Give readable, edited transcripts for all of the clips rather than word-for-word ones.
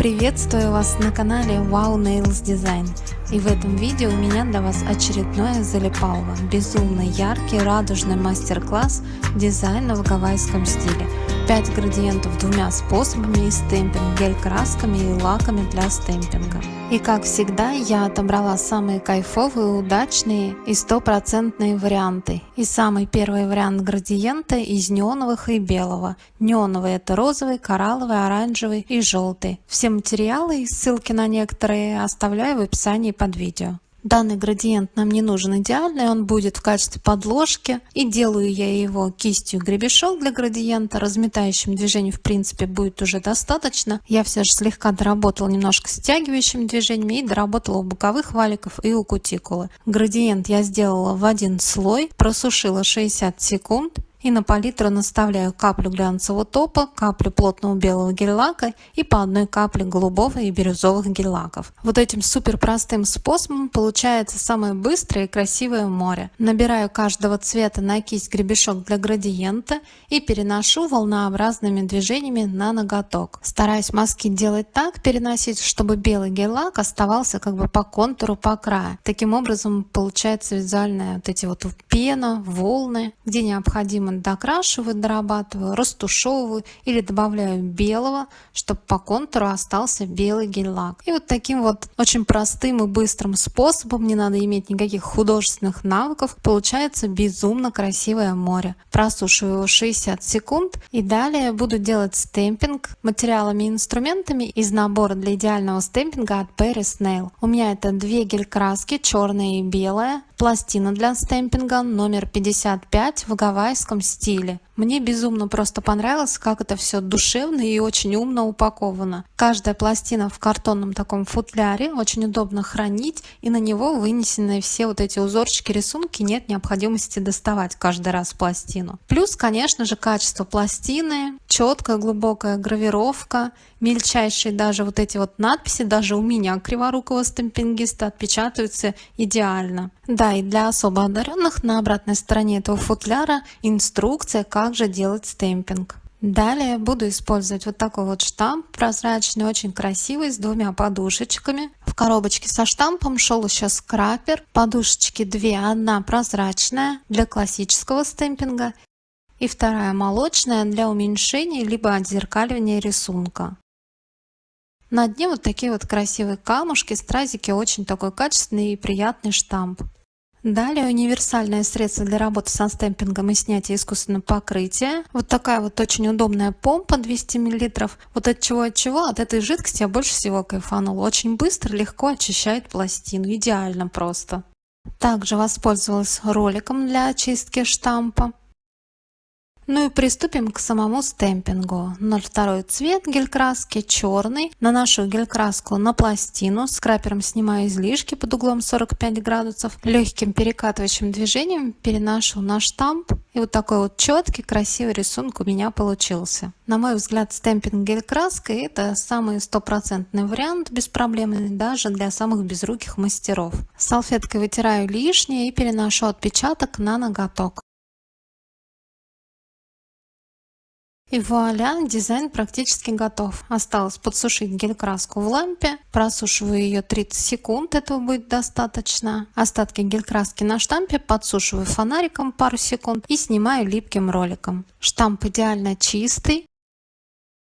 Приветствую вас на канале Wow Nails Design, и в этом видео у меня для вас очередное залипалово, безумно яркий радужный мастер-класс дизайна в гавайском стиле. 5 градиентов двумя способами: стемпинг гель-красками и лаками для стемпинга. И как всегда я отобрала самые кайфовые, удачные и стопроцентные варианты. И самый первый вариант градиента из неоновых и белого. Неоновый — это розовый, коралловый, оранжевый и желтый. Все материалы и ссылки на некоторые оставляю в описании под видео. Данный градиент нам не нужен идеальный, он будет в качестве подложки, и делаю я его кистью гребешок для градиента. Разметающим движением в принципе будет уже достаточно. Я все же слегка доработала немножко стягивающими движениями и доработала у боковых валиков и у кутикулы. Градиент я сделала в один слой, просушила 60 секунд. И на палитру наставляю каплю глянцевого топа, каплю плотного белого гель-лака и по одной капле голубого и бирюзовых гель-лаков. Вот этим супер простым способом получается самое быстрое и красивое море. Набираю каждого цвета на кисть гребешок для градиента и переношу волнообразными движениями на ноготок. Стараюсь мазки делать так, переносить, чтобы белый гель-лак оставался как бы по контуру, по краю. Таким образом получается визуальная вот эти вот пена, волны, где необходимо докрашиваю, дорабатываю, растушевываю или добавляю белого, чтобы по контуру остался белый гель-лак. И вот таким вот очень простым и быстрым способом, не надо иметь никаких художественных навыков, получается безумно красивое море. Просушиваю его 60 секунд и далее буду делать стемпинг материалами и инструментами из набора для идеального стемпинга от Paris Nail. У меня это две гель-краски, черная и белая, пластина для стемпинга номер 55 в гавайском стиле. Мне безумно просто понравилось, как это все душевно и очень умно упаковано. Каждая пластина в картонном таком футляре, очень удобно хранить, и на него вынесены все вот эти узорчики, рисунки, нет необходимости доставать каждый раз пластину. Плюс, конечно же, качество пластины, четкая глубокая гравировка, мельчайшие даже вот эти вот надписи, даже у меня, криворукого стемпингиста, отпечатываются идеально. Да, и для особо одаренных на обратной стороне этого футляра инструкция, как же делать стемпинг. Далее буду использовать вот такой вот штамп прозрачный, очень красивый, с двумя подушечками. В коробочке со штампом шел еще скрапер. Подушечки две, одна прозрачная для классического стемпинга и вторая молочная для уменьшения либо отзеркаливания рисунка. На дне вот такие вот красивые камушки, стразики, очень такой качественный и приятный штамп. Далее универсальное средство для работы со стемпингом и снятия искусственного покрытия. Вот такая вот очень удобная помпа 200 мл. Вот от чего, от этой жидкости я больше всего кайфанула. Очень быстро, легко очищает пластину. Идеально просто. Также воспользовалась роликом для очистки штампа. Ну и приступим к самому стемпингу. 02 цвет гель-краски, черный. Наношу гель-краску на пластину, скрапером снимаю излишки под углом 45 градусов. Легким перекатывающим движением переношу на штамп. И вот такой вот четкий, красивый рисунок у меня получился. На мой взгляд, стемпинг гель-краской — это самый стопроцентный вариант, беспроблемный даже для самых безруких мастеров. Салфеткой вытираю лишнее и переношу отпечаток на ноготок. И вуаля, дизайн практически готов. Осталось подсушить гель-краску в лампе. Просушиваю ее 30 секунд, этого будет достаточно. Остатки гель-краски на штампе подсушиваю фонариком пару секунд и снимаю липким роликом. Штамп идеально чистый.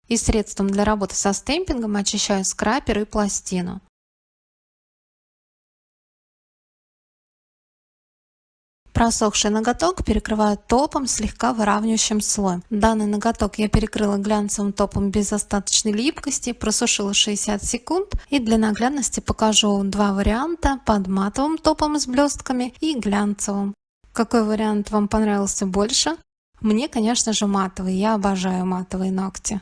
И средством для работы со стемпингом очищаю скрапер и пластину. Просохший ноготок перекрываю топом слегка выравнивающим слоем. Данный ноготок я перекрыла глянцевым топом без остаточной липкости, просушила 60 секунд. И для наглядности покажу два варианта: под матовым топом с блестками и глянцевым. Какой вариант вам понравился больше? Мне, конечно же, матовый. Я обожаю матовые ногти.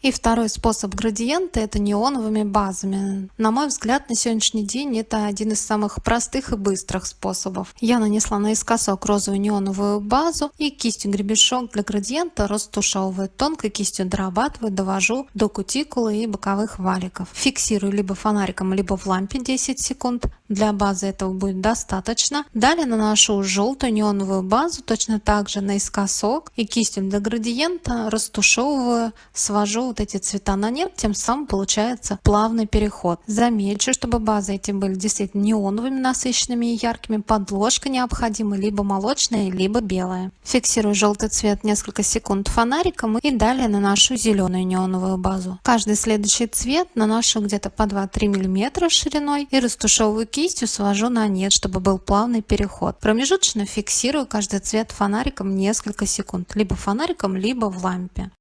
И второй способ градиента — это неоновыми базами. На мой взгляд, на сегодняшний день это один из самых простых и быстрых способов. Я нанесла наискосок розовую неоновую базу и кистью гребешок для градиента растушевываю. Тонкой кистью дорабатываю, довожу до кутикулы и боковых валиков. Фиксирую либо фонариком, либо в лампе 10 секунд. Для базы этого будет достаточно. Далее наношу желтую неоновую базу точно так же наискосок и кистью для градиента растушевываю, свожу вот эти цвета на нет, тем самым получается плавный переход. Замельчу, чтобы базы эти были действительно неоновыми, насыщенными и яркими. Подложка необходима либо молочная, либо белая. Фиксирую желтый цвет несколько секунд фонариком и далее наношу зеленую неоновую базу. Каждый следующий цвет наношу где-то по 2-3 мм шириной и растушевываю кистью, свожу на нет, чтобы был плавный переход. Промежуточно фиксирую каждый цвет фонариком несколько секунд, либо фонариком, либо в лампе.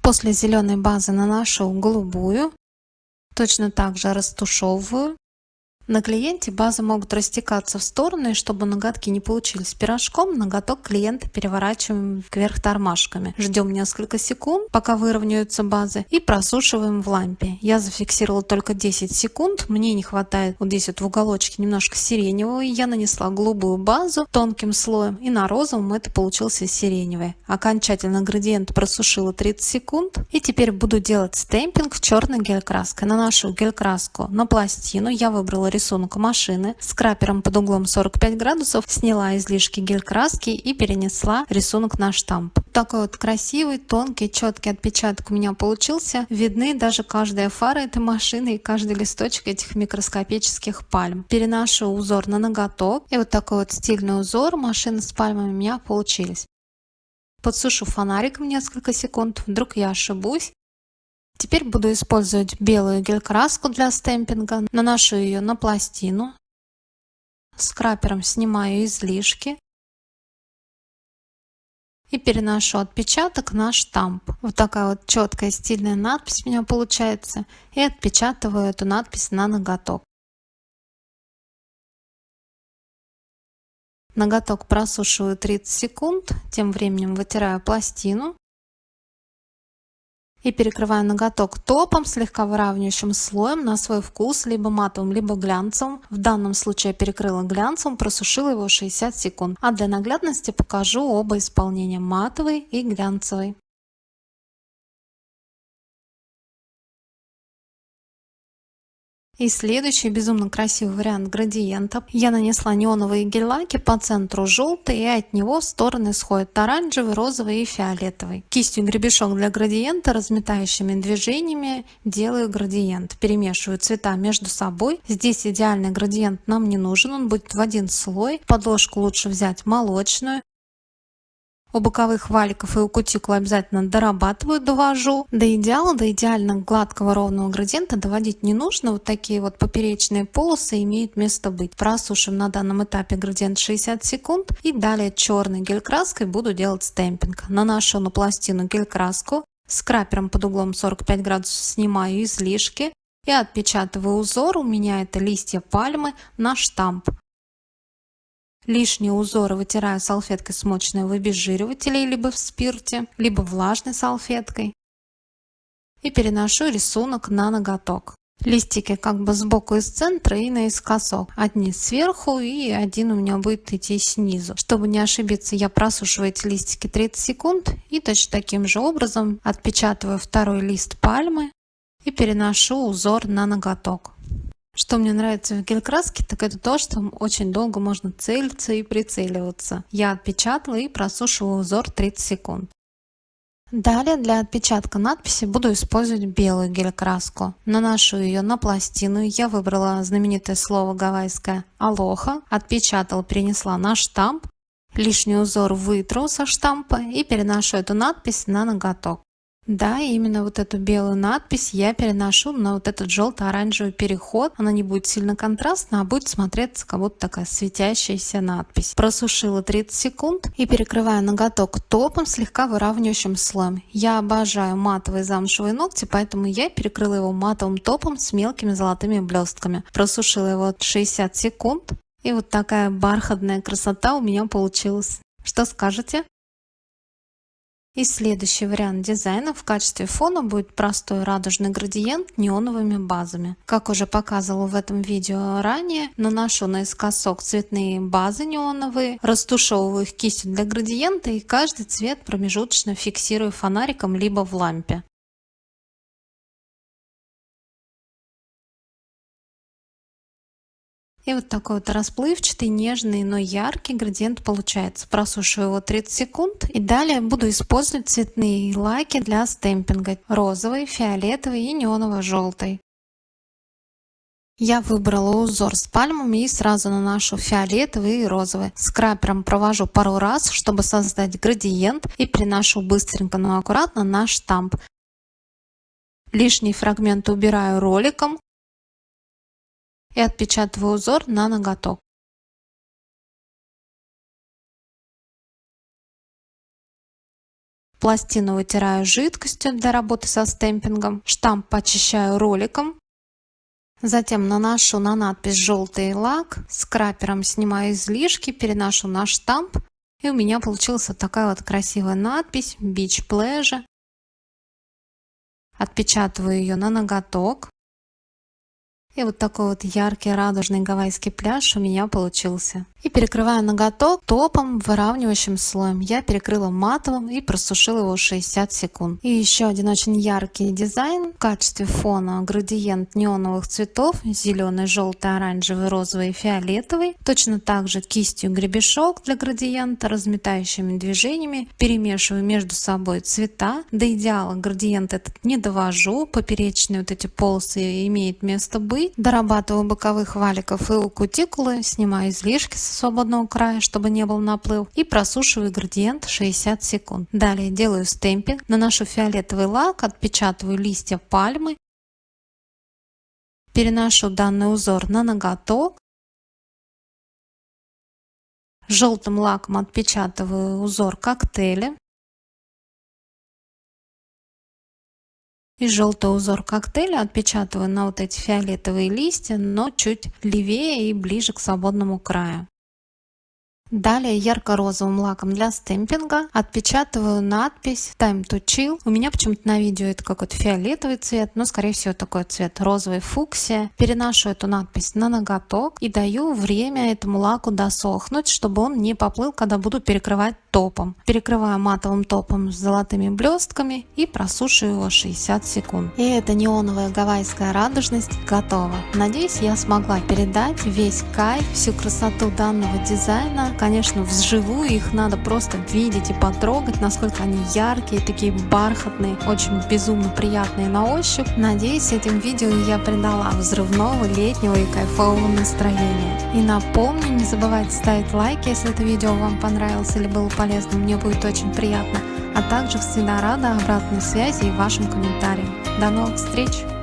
После зеленой базы наношу голубую, точно так же растушевываю. На клиенте базы могут растекаться в стороны, и чтобы ноготки не получились пирожком, ноготок клиента переворачиваем кверх тормашками. Ждем несколько секунд, пока выровняются базы, и просушиваем в лампе. Я зафиксировала только 10 секунд, мне не хватает вот здесь вот в уголочке немножко сиреневого, и я нанесла голубую базу тонким слоем, и на розовом это получился сиреневый. Окончательно градиент просушила 30 секунд, и теперь буду делать стемпинг черной гель-краской. Наношу гель-краску на пластину, я выбрала рисунок машины, скрапером под углом 45 градусов сняла излишки гель-краски и перенесла рисунок на штамп. Такой вот красивый, тонкий, четкий отпечаток у меня получился. Видны даже каждая фара этой машины и каждый листочек этих микроскопических пальм. Переношу узор на ноготок, и вот такой вот стильный узор машины с пальмами у меня получились. Подсушу фонариком несколько секунд, вдруг я ошибусь. Теперь буду использовать белую гель-краску для стемпинга. Наношу ее на пластину. Скрапером снимаю излишки. И переношу отпечаток на штамп. Вот такая вот четкая стильная надпись у меня получается. И отпечатываю эту надпись на ноготок. Ноготок просушиваю 30 секунд. Тем временем вытираю пластину. И перекрываю ноготок топом, слегка выравнивающим слоем на свой вкус, либо матовым, либо глянцевым. В данном случае я перекрыла глянцевым, просушила его 60 секунд. А для наглядности покажу оба исполнения: матовый и глянцевый. И следующий безумно красивый вариант градиента. Я нанесла неоновые гель-лаки, по центру желтый, и от него в стороны сходят оранжевый, розовый и фиолетовый. Кистью гребешок для градиента разметающими движениями делаю градиент. Перемешиваю цвета между собой. Здесь идеальный градиент нам не нужен, он будет в один слой. Подложку лучше взять молочную. У боковых валиков и у кутикулы обязательно дорабатываю, довожу. До идеала, до идеально гладкого ровного градиента доводить не нужно. Вот такие вот поперечные полосы имеют место быть. Просушим на данном этапе градиент 60 секунд. И далее черной гель-краской буду делать стемпинг. Наношу на пластину гель-краску. Скрапером под углом 45 градусов снимаю излишки. И отпечатываю узор. У меня это листья пальмы на штамп. Лишние узоры вытираю салфеткой, смоченной в обезжиривателе, либо в спирте, либо влажной салфеткой. И переношу рисунок на ноготок. Листики как бы сбоку из центра и наискосок. Одни сверху и один у меня будет идти снизу. Чтобы не ошибиться, я просушиваю эти листики 30 секунд и точно таким же образом отпечатываю второй лист пальмы и переношу узор на ноготок. Что мне нравится в гель-краске, так это то, что очень долго можно целиться и прицеливаться. Я отпечатала и просушиваю узор 30 секунд. Далее для отпечатка надписи буду использовать белую гель-краску. Наношу ее на пластину. Я выбрала знаменитое слово гавайское «алоха». Отпечатала, перенесла на штамп. Лишний узор вытру со штампа и переношу эту надпись на ноготок. Да, именно вот эту белую надпись я переношу на вот этот желто-оранжевый переход. Она не будет сильно контрастна, а будет смотреться как будто такая светящаяся надпись. Просушила 30 секунд и перекрываю ноготок топом, слегка выравнивающим слоем. Я обожаю матовые замшевые ногти, поэтому я перекрыла его матовым топом с мелкими золотыми блестками. Просушила его 60 секунд. И вот такая бархатная красота у меня получилась. Что скажете? И следующий вариант дизайна в качестве фона будет простой радужный градиент неоновыми базами. Как уже показывала в этом видео ранее, наношу наискосок цветные базы неоновые, растушевываю их кистью для градиента и каждый цвет промежуточно фиксирую фонариком либо в лампе. И вот такой вот расплывчатый, нежный, но яркий градиент получается. Просушиваю его 30 секунд. И далее буду использовать цветные лаки для стемпинга. Розовый, фиолетовый и неоново-желтый. Я выбрала узор с пальмами и сразу наношу фиолетовый и розовый. Скрапером провожу пару раз, чтобы создать градиент, и приношу быстренько, но аккуратно на штамп. Лишний фрагмент убираю роликом и отпечатываю узор на ноготок. Пластину вытираю жидкостью для работы со стемпингом. Штамп очищаю роликом. Затем наношу на надпись желтый лак. Скрапером снимаю излишки, переношу на штамп. И у меня получилась вот такая вот красивая надпись Beach Pleasure. Отпечатываю ее на ноготок. И вот такой вот яркий радужный гавайский пляж у меня получился. И перекрываю ноготок топом, выравнивающим слоем. Я перекрыла матовым и просушила его 60 секунд. И еще один очень яркий дизайн. В качестве фона градиент неоновых цветов. Зеленый, желтый, оранжевый, розовый и фиолетовый. Точно так же кистью гребешок для градиента, разметающими движениями. Перемешиваю между собой цвета. До идеала градиент этот не довожу. Поперечные вот эти полосы имеют место быть. Дорабатываю боковых валиков и у кутикулы. Снимаю излишки со свободного края, чтобы не был наплыв, и просушиваю градиент 60 секунд. Далее делаю стемпинг, наношу фиолетовый лак, отпечатываю листья пальмы, переношу данный узор на ноготок, желтым лаком отпечатываю узор коктейля и желтый узор коктейля отпечатываю на вот эти фиолетовые листья, но чуть левее и ближе к свободному краю. Далее ярко-розовым лаком для стемпинга отпечатываю надпись Time to Chill. У меня почему-то на видео это какой-то фиолетовый цвет, но скорее всего такой цвет розовый фуксия. Переношу эту надпись на ноготок и даю время этому лаку досохнуть, чтобы он не поплыл, когда буду перекрывать топом. Перекрываю матовым топом с золотыми блестками и просушиваю его 60 секунд. И эта неоновая гавайская радужность готова. Надеюсь, я смогла передать весь кайф, всю красоту данного дизайна. Конечно, вживую их надо просто видеть и потрогать, насколько они яркие, такие бархатные, очень безумно приятные на ощупь. Надеюсь, этим видео я придала взрывного, летнего и кайфового настроения. И напомню, не забывайте ставить лайки, если это видео вам понравилось или было полезно, мне будет очень приятно. А также всегда рада обратной связи и вашим комментариям. До новых встреч!